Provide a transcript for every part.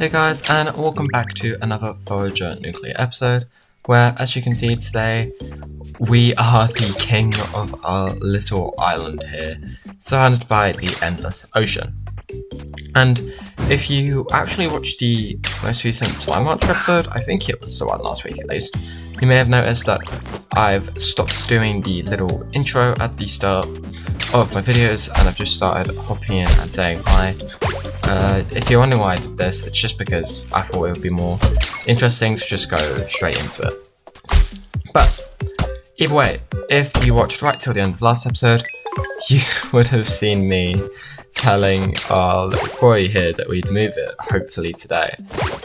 Hey guys, and welcome back to another Forager Nuclear episode, where, as you can see today, we are the king of our little island here, surrounded by the endless ocean. And if you actually watched the most recent Slime March episode, I think it was the one last week at least, you may have noticed that I've stopped doing the little intro at the start of my videos, and I've just started hopping in and saying hi. If you're wondering why I did this, it's just because I thought it would be more interesting to just go straight into it. But either way, if you watched right till the end of the last episode, you would have seen me telling our little quarry here that we'd move it, hopefully today.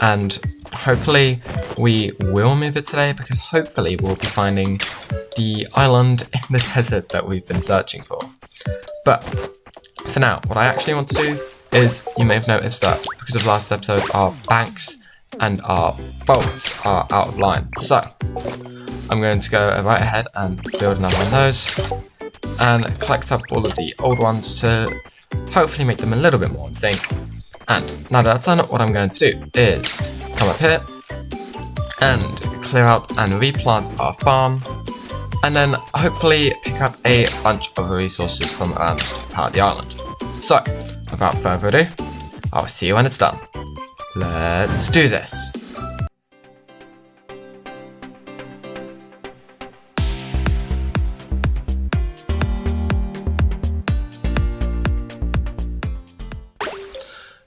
And hopefully we will move it today, because hopefully we'll be finding the island in the desert that we've been searching for. But for now, what I actually want to do is, you may have noticed that because of last episode, our banks and our bolts are out of line. So I'm going to go right ahead and build another one of those and collect up all of the old ones to hopefully make them a little bit more in sync. And now that that's done, what I'm going to do is come up here and clear out and replant our farm, and then hopefully pick up a bunch of resources from around this part of the island. So without further ado, I'll see you when it's done. Let's do this.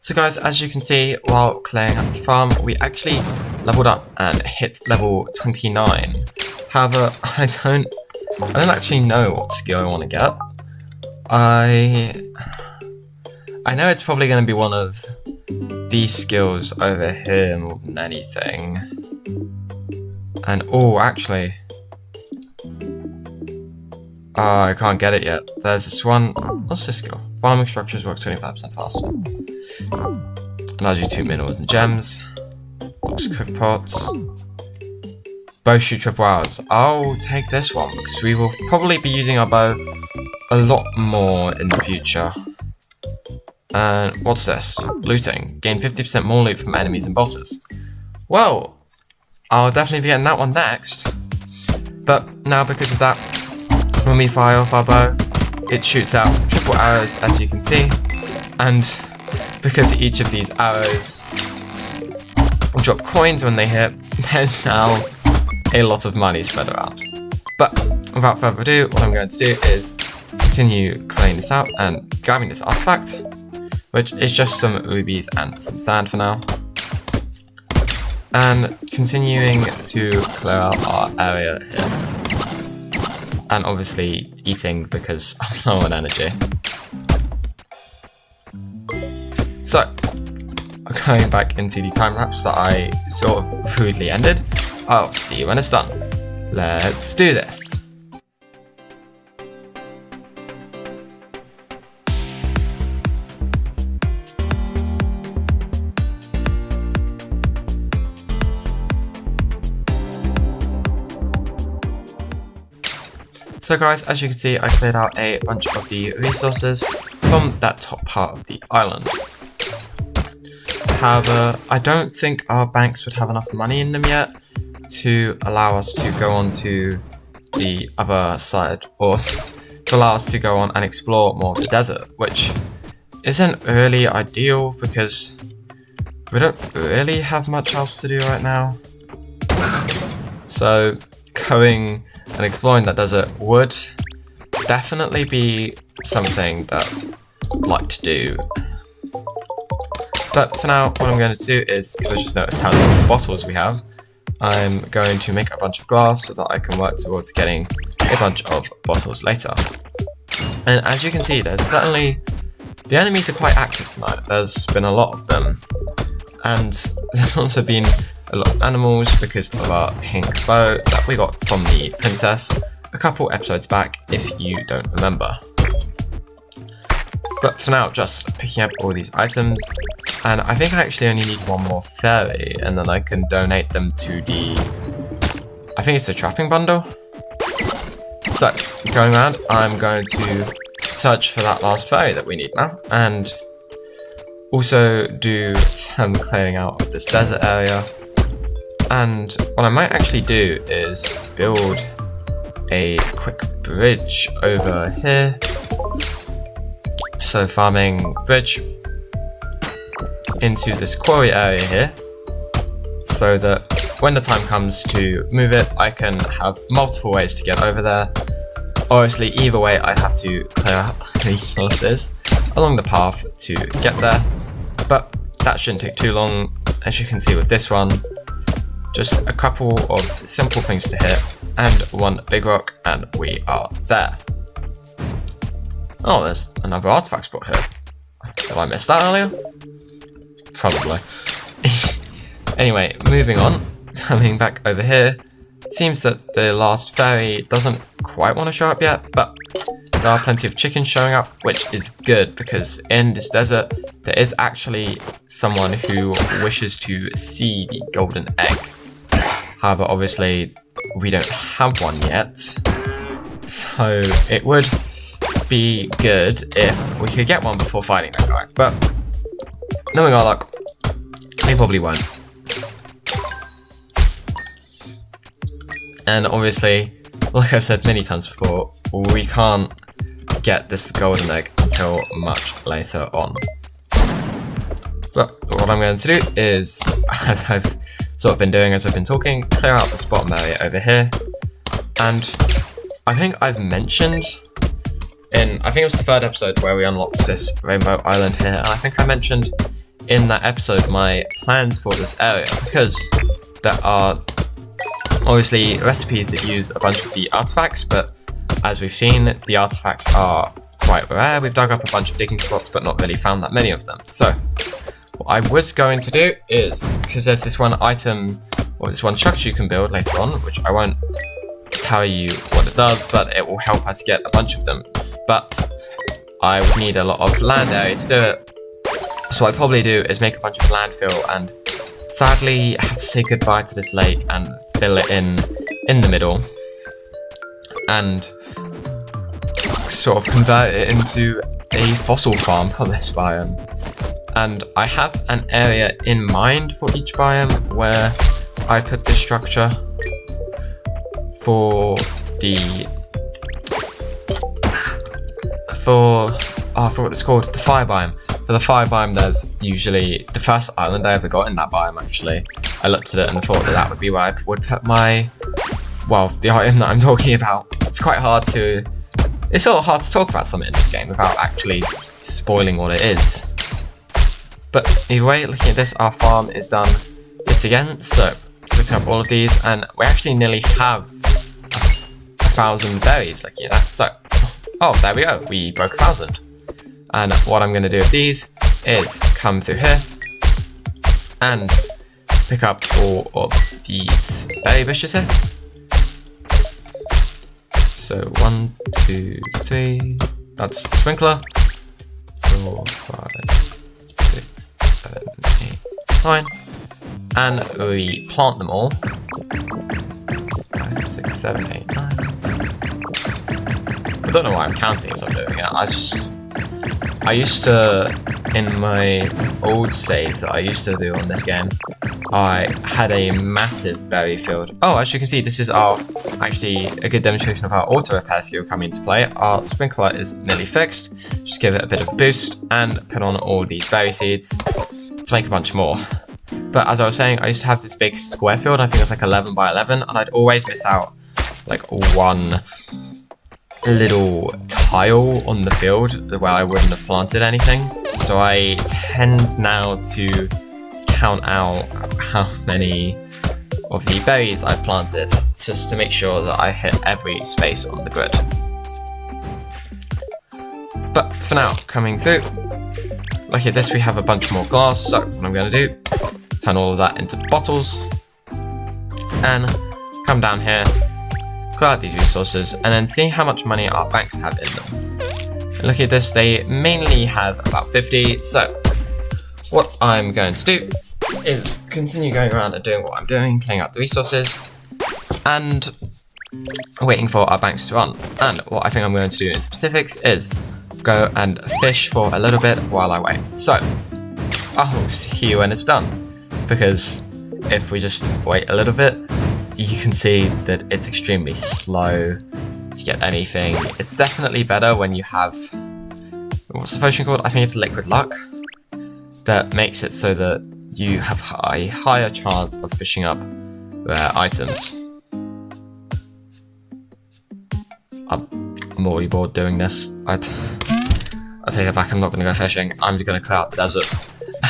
So guys, as you can see, while clearing up the farm, we actually leveled up and hit level 29. However, I don't actually know what skill I want to get. I know it's probably going to be one of these skills over here more than anything. And actually, I can't get it yet. There's this one. What's this skill? Farming structures work 25% faster. Allows you 2 minerals and gems. Looks cook pots. Bow shoot triple arrows. I'll take this one because we will probably be using our bow a lot more in the future. And what's this? Looting. Gain 50% more loot from enemies and bosses. Well, I'll definitely be getting that one next. But now, because of that, when we fire off our bow, it shoots out triple arrows, as you can see. And because each of these arrows drop coins when they hit, there's now a lot of money spread around. But without further ado, what I'm going to do is continue clearing this out and grabbing this artifact, which is just some rubies and some sand for now, and continuing to clear out our area here, and obviously eating because I'm low on energy. So going back into the time lapse that I sort of rudely ended, I'll see you when it's done. Let's do this. So guys, as you can see, I cleared out a bunch of the resources from that top part of the island. However, I don't think our banks would have enough money in them yet to allow us to go on to the other side, or to allow us to go on and explore more of the desert, which isn't really ideal because we don't really have much else to do right now. So going and exploring that desert would definitely be something that I'd like to do. But for now, what I'm going to do is, because I just noticed how many bottles we have, I'm going to make a bunch of glass so that I can work towards getting a bunch of bottles later. And as you can see, there's certainly, the enemies are quite active tonight. There's been a lot of them. And there's also been a lot of animals because of our pink bow that we got from the princess a couple episodes back, if you don't remember. But for now, just picking up all these items, and I think I actually only need one more fairy, and then I can donate them to the, I think it's the trapping bundle. So going around, I'm going to search for that last fairy that we need now, and also do some clearing out of this desert area. And what I might actually do is build a quick bridge over here. So farming bridge into this quarry area here, so that when the time comes to move it, I can have multiple ways to get over there. Obviously, either way, I have to clear out resources along the path to get there, but that shouldn't take too long. As you can see with this one, just a couple of simple things to hit and one big rock, and we are there. Oh, there's another artifact spot here. Did I miss that earlier? Probably. Anyway, moving on, coming back over here. It seems that the last fairy doesn't quite want to show up yet, but there are plenty of chickens showing up, which is good because in this desert there is actually someone who wishes to see the golden egg. However, obviously we don't have one yet, so it would be good if we could get one before fighting that guy, but knowing our luck, we probably won't. And obviously, like I've said many times before, we can't get this golden egg until much later on. But what I'm going to do is, as I've sort of been doing as I've been talking, clear out this bottom area over here. And I think I've mentioned I think it was the 3rd episode where we unlocked this rainbow island here, and I think I mentioned in that episode my plans for this area, because there are obviously recipes that use a bunch of the artifacts, but as we've seen, the artifacts are quite rare. We've dug up a bunch of digging spots, but not really found that many of them. So what I was going to do is, because there's this one item, or this one structure you can build later on, which I won't tell you what it does, but it will help us get a bunch of them. But I would need a lot of land area to do it. So what I'd probably do is make a bunch of landfill and sadly have to say goodbye to this lake and fill it in the middle and sort of convert it into a fossil farm for this biome. And I have an area in mind for each biome where I put this structure for I forgot what it's called, the fire biome. For the fire biome, there's usually the first island I ever got in that biome, actually. I looked at it and thought that that would be where I would put my, well, the item that I'm talking about. It's sort of hard to talk about something in this game without actually spoiling what it is. But either way, looking at this, our farm is done yet again. So, looking up all of these, and we actually nearly have 1,000 berries looking at that. So, oh, there we go, we broke 1,000. And what I'm going to do with these is come through here and pick up all of these berry bushes here. So 1, 2, 3, that's the sprinkler. 4, 5, 6, 7, 8, 9. And we plant them all. 5, 6, 7, 8, 9. I don't know why I'm counting as I'm doing it. I used to, in my old save that I used to do on this game, I had a massive berry field. Oh, as you can see, this is actually a good demonstration of our auto repair skill coming into play. Our sprinkler is nearly fixed. Just give it a bit of a boost and put on all these berry seeds to make a bunch more. But as I was saying, I used to have this big square field. I think it was like 11 by 11, and I'd always miss out like one little tile on the field where I wouldn't have planted anything. So I tend now to count out how many of the berries I've planted just to make sure that I hit every space on the grid. But for now, coming through, look at this, we have a bunch more glass. So what I'm going to do, turn all of that into bottles and come down here, clear out these resources, and then see how much money our banks have in them. And look at this, they mainly have about 50. So what I'm going to do is continue going around and doing what I'm doing, clearing out the resources and waiting for our banks to run. And what I think I'm going to do in specifics is go and fish for a little bit while I wait. So I'll see you when it's done. Because if we just wait a little bit, you can see that it's extremely slow to get anything. It's definitely better when you have, what's the potion called? I think it's liquid luck. That makes it so that you have a higher chance of fishing up rare items. I'm already bored doing this. I'll take it back, I'm not going to go fishing. I'm just going to clear out the desert.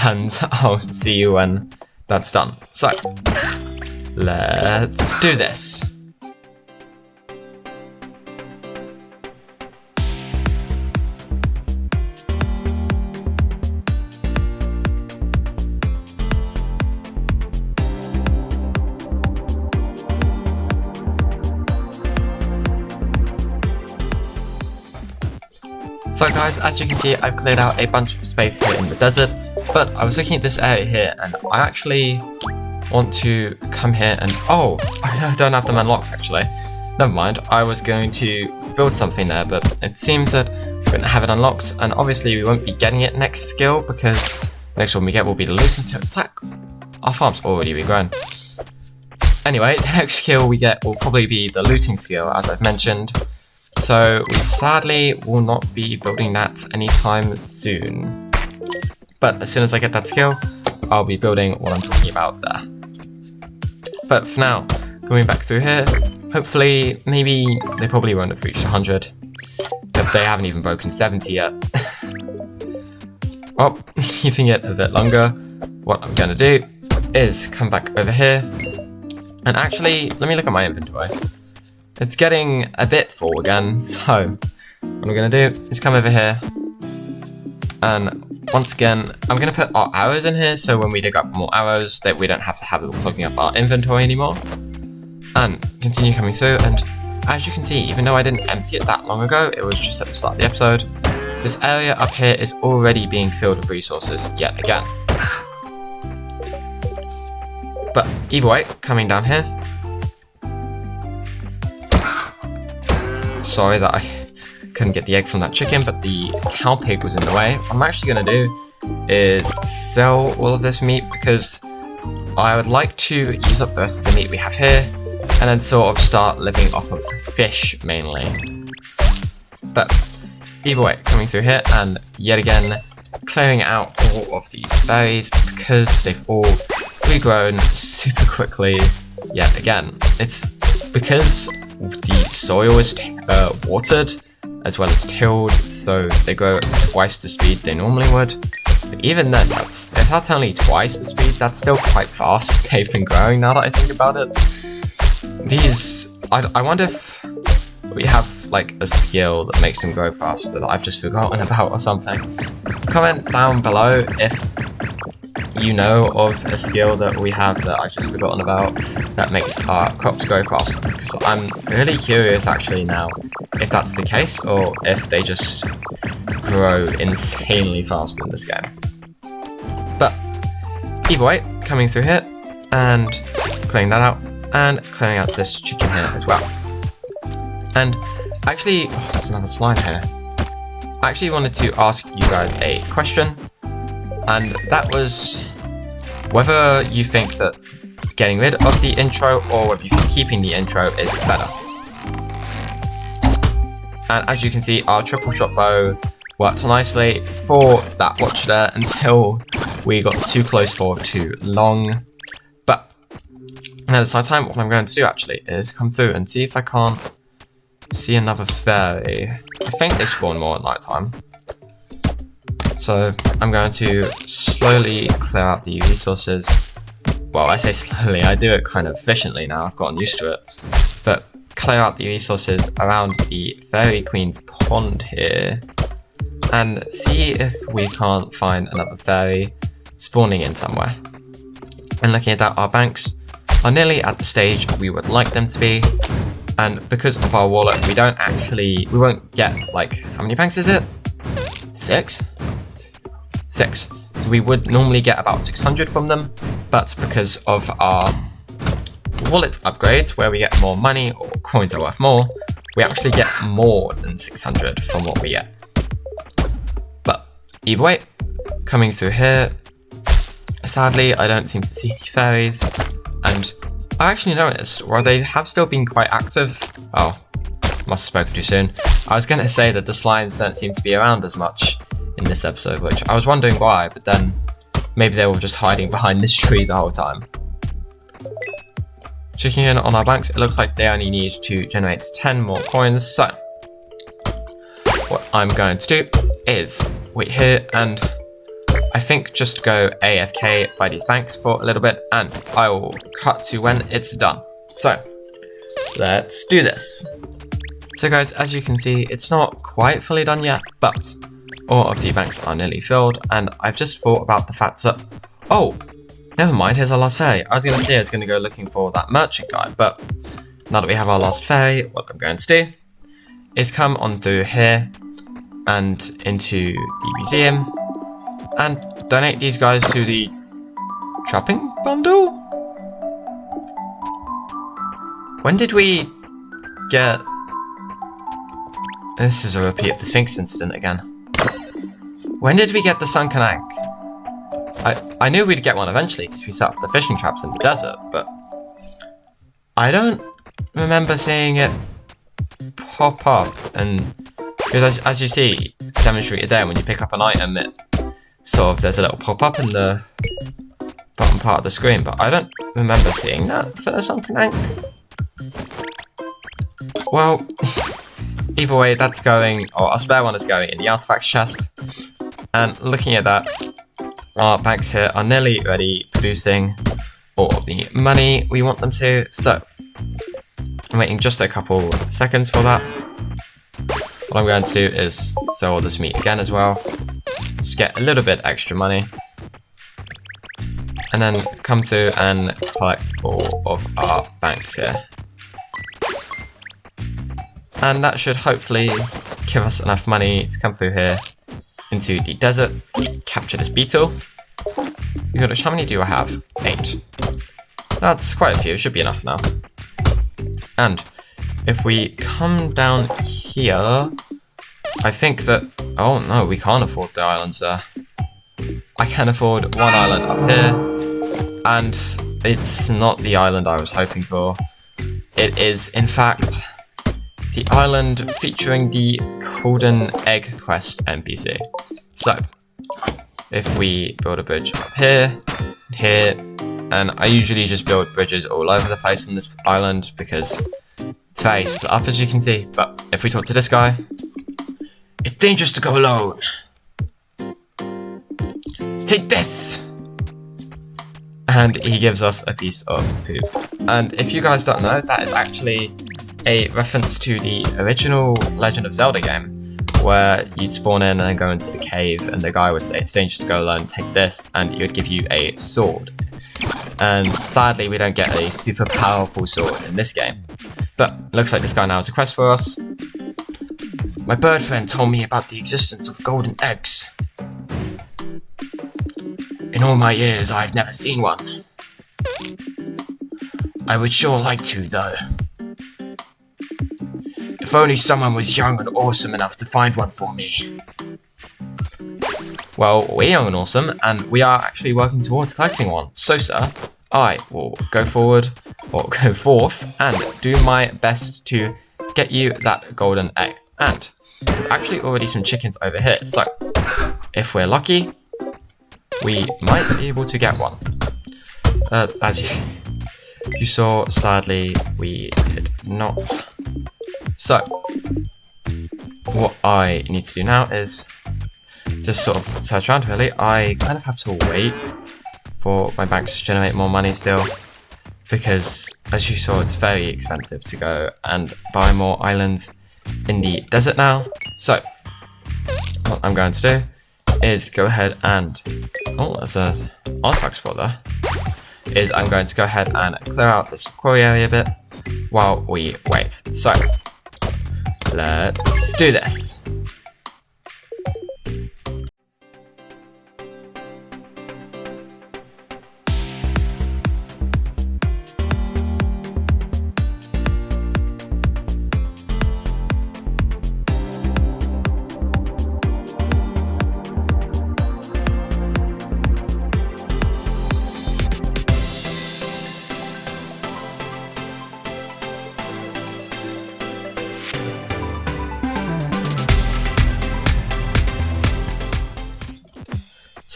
And I'll see you when that's done. So, let's do this. So guys, as you can see, I've cleared out a bunch of space here in the desert, but I was looking at this area here and I actually want to come here and, oh, I don't have them unlocked actually. Never mind, I was going to build something there, but it seems that we're going to have it unlocked, and obviously we won't be getting it next skill because the next one we get will be the looting skill. It's like, our farm's already regrown. Anyway, the next skill we get will probably be the looting skill, as I've mentioned. So we sadly will not be building that anytime soon. But as soon as I get that skill, I'll be building what I'm talking about there. But for now, going back through here, hopefully, maybe they probably won't have reached 100. But they haven't even broken 70 yet. Well, leaving it a bit longer, what I'm going to do is come back over here. And actually, let me look at my inventory. It's getting a bit full again, so what I'm going to do is come over here, and once again, I'm going to put our arrows in here, so when we dig up more arrows, that we don't have to have them clogging up our inventory anymore, and continue coming through. And as you can see, even though I didn't empty it that long ago, it was just at the start of the episode, this area up here is already being filled with resources yet again. But either way, coming down here, sorry that I couldn't get the egg from that chicken, but the cow pig was in the way. What I'm actually going to do is sell all of this meat because I would like to use up the rest of the meat we have here and then sort of start living off of fish mainly. But either way, coming through here and yet again clearing out all of these berries because they've all regrown super quickly yet again. It's because the soil is watered as well as tilled, so they grow at twice the speed they normally would. But even then, if that's only twice the speed, that's still quite fast. They've been growing now that I think about it. These, I wonder if we have like a skill that makes them grow faster that I've just forgotten about or something. Comment down below if you know of a skill that we have that I've just forgotten about that makes our crops grow faster, because I'm really curious actually now if that's the case or if they just grow insanely fast in this game. But either way, coming through here and clearing that out and clearing out this chicken here as well. And actually, oh, there's another slime here. I actually wanted to ask you guys a question, and that was whether you think that getting rid of the intro or whether you think keeping the intro is better. And as you can see, our triple shot bow worked nicely for that watch there until we got too close for too long. But at the same time, what I'm going to do actually is come through and see if I can't see another fairy. I think they spawn more at night time. So I'm going to slowly clear out the resources. Well, I say slowly, I do it kind of efficiently now, I've gotten used to it. But clear out the resources around the Fairy Queen's pond here. And see if we can't find another fairy spawning in somewhere. And looking at that, our banks are nearly at the stage we would like them to be. And because of our wallet, we won't get, like, how many banks is it? 6? 6. So we would normally get about 600 from them, but because of our wallet upgrades, where we get more money or coins are worth more, we actually get more than 600 from what we get. But either way, coming through here, sadly, I don't seem to see any fairies, and I actually noticed, while they have still been quite active, oh, must have spoken too soon. I was going to say that the slimes don't seem to be around as much in this episode, which I was wondering why, but then maybe they were just hiding behind this tree the whole time. Checking in on our banks, it looks like they only need to generate 10 more coins, so what I'm going to do is wait here and I think just go AFK by these banks for a little bit, and I will cut to when it's done. So let's do this. So guys, as you can see, it's not quite fully done yet, but all of the banks are nearly filled, and I've just thought about the fact that, oh, never mind, here's our last fairy. I was going to say I was going to go looking for that merchant guy, but now that we have our last fairy, what I'm going to do is come on through here and into the museum and donate these guys to the shopping bundle? When did we get... This is a repeat of the Sphinx incident again. When did we get the sunken ankh? I knew we'd get one eventually because we set up the fishing traps in the desert, but I don't remember seeing it pop up. And because as you see demonstrated there, when you pick up an item, it sort of, there's a little pop up in the bottom part of the screen, but I don't remember seeing that for the sunken ankh. Well, either way, that's going, or our spare one is going in the artifacts chest. And looking at that, our banks here are nearly ready, producing all of the money we want them to. So I'm waiting just a couple seconds for that. What I'm going to do is sell all this meat again as well. Just get a little bit extra money. And then come through and collect all of our banks here. And that should hopefully give us enough money to come through here into the desert, capture this beetle. How many do I have? 8. That's quite a few, should be enough now. And if we come down here, I think that, oh no, we can't afford the islands there. I can afford one island up here, and it's not the island I was hoping for. It is, in fact, the island featuring the Golden Egg Quest NPC. So, if we build a bridge up here, here, and I usually just build bridges all over the place on this island because it's very split up, as you can see. But if we talk to this guy, it's dangerous to go alone. Take this! And he gives us a piece of poop. And if you guys don't know, that is actually a reference to the original Legend of Zelda game, where you'd spawn in and then go into the cave, and the guy would say, it's dangerous to go alone, take this, and he would give you a sword. And sadly, we don't get a super powerful sword in this game. But looks like this guy now has a quest for us. My bird friend told me about the existence of golden eggs. In all my years, I've never seen one. I would sure like to, though. If only someone was young and awesome enough to find one for me. Well, we're young and awesome, and we are actually working towards collecting one. So, sir, I will go forward, or go forth, and do my best to get you that golden egg. And there's actually already some chickens over here, so if we're lucky, we might be able to get one. As you saw, sadly, we did not. So, what I need to do now is just sort of search around, really. I kind of have to wait for my banks to generate more money still, because as you saw, it's very expensive to go and buy more islands in the desert now. So, what I'm going to do is go ahead and, oh, there's an artifact spot there, is I'm going to go ahead and clear out this quarry area a bit while we wait. So, let's do this.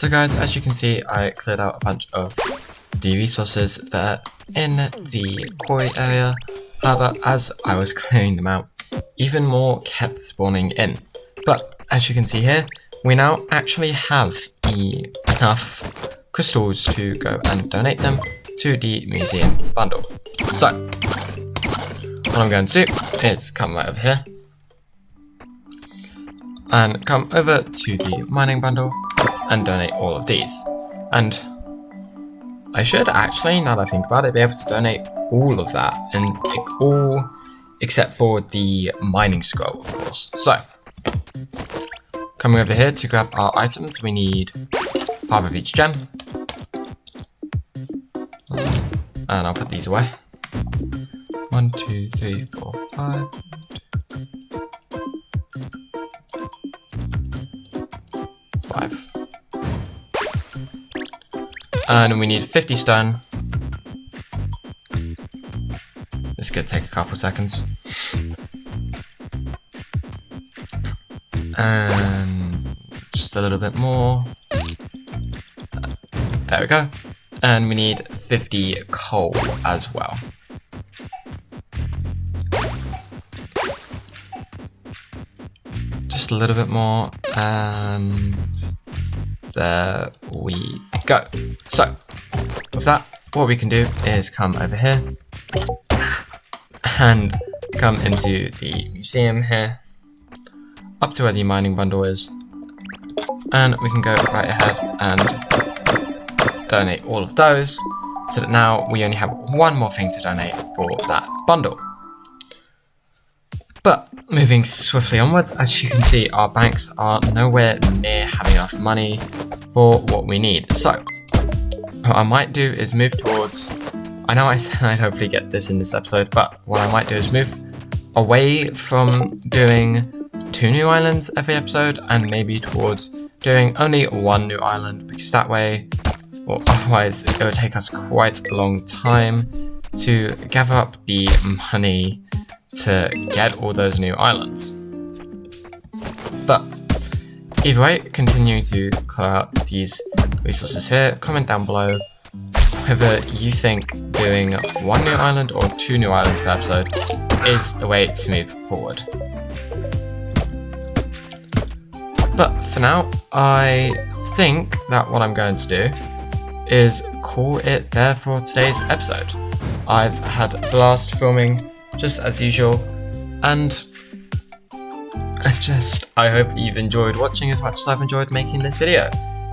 So guys, as you can see, I cleared out a bunch of the resources that are in the quarry area. However, as I was clearing them out, even more kept spawning in. But as you can see here, we now actually have enough crystals to go and donate them to the museum bundle. So, what I'm going to do is come right over here and come over to the mining bundle and donate all of these. And I should actually, now that I think about it, be able to donate all of that, and take all except for the mining scroll, of course. So, coming over here to grab our items, we need 5 of each gem. And I'll put these away. 1, 2, 3, 4, 5. 5. And we need 50 stone. This could take a couple seconds. And just a little bit more. There we go. And we need 50 coal as well. Just a little bit more, and there we go. So, with that, what we can do is come over here and come into the museum here, up to where the mining bundle is, and we can go right ahead and donate all of those, so that now we only have one more thing to donate for that bundle. But moving swiftly onwards, as you can see, our banks are nowhere near having enough money for what we need. So what I might do is move towards, I know I said I'd hopefully get this in this episode, but what I might do is move away from doing 2 new islands every episode, and maybe towards doing only 1 new island, because that way, or otherwise it would take us quite a long time to gather up the money to get all those new islands. But either way, continue to clear out these resources here. Comment down below whether you think doing 1 new island or 2 new islands per episode is the way to move forward. But for now, I think that what I'm going to do is call it there for today's episode. I've had a blast filming, just as usual, and I hope you've enjoyed watching as much as I've enjoyed making this video.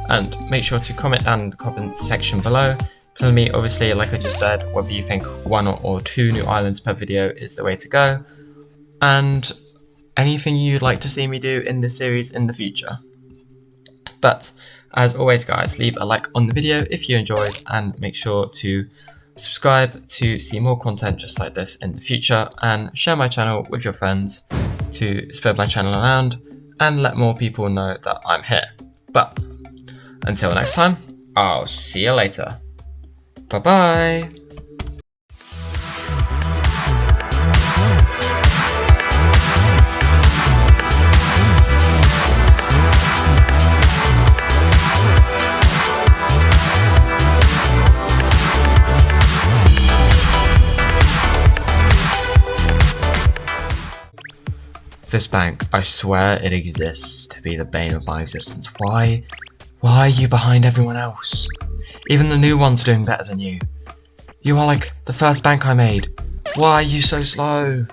And make sure to comment down in the comment section below, telling me, obviously, like I just said, whether you think 1 or 2 new islands per video is the way to go, and anything you'd like to see me do in this series in the future. But as always guys, leave a like on the video if you enjoyed, and make sure to subscribe to see more content just like this in the future, and share my channel with your friends to spread my channel around and let more people know that I'm here. But until next time, I'll see you later. Bye bye. This bank, I swear it exists to be the bane of my existence. Why are you behind everyone else? Even the new ones are doing better than you. You are like the first bank I made. Why are you so slow?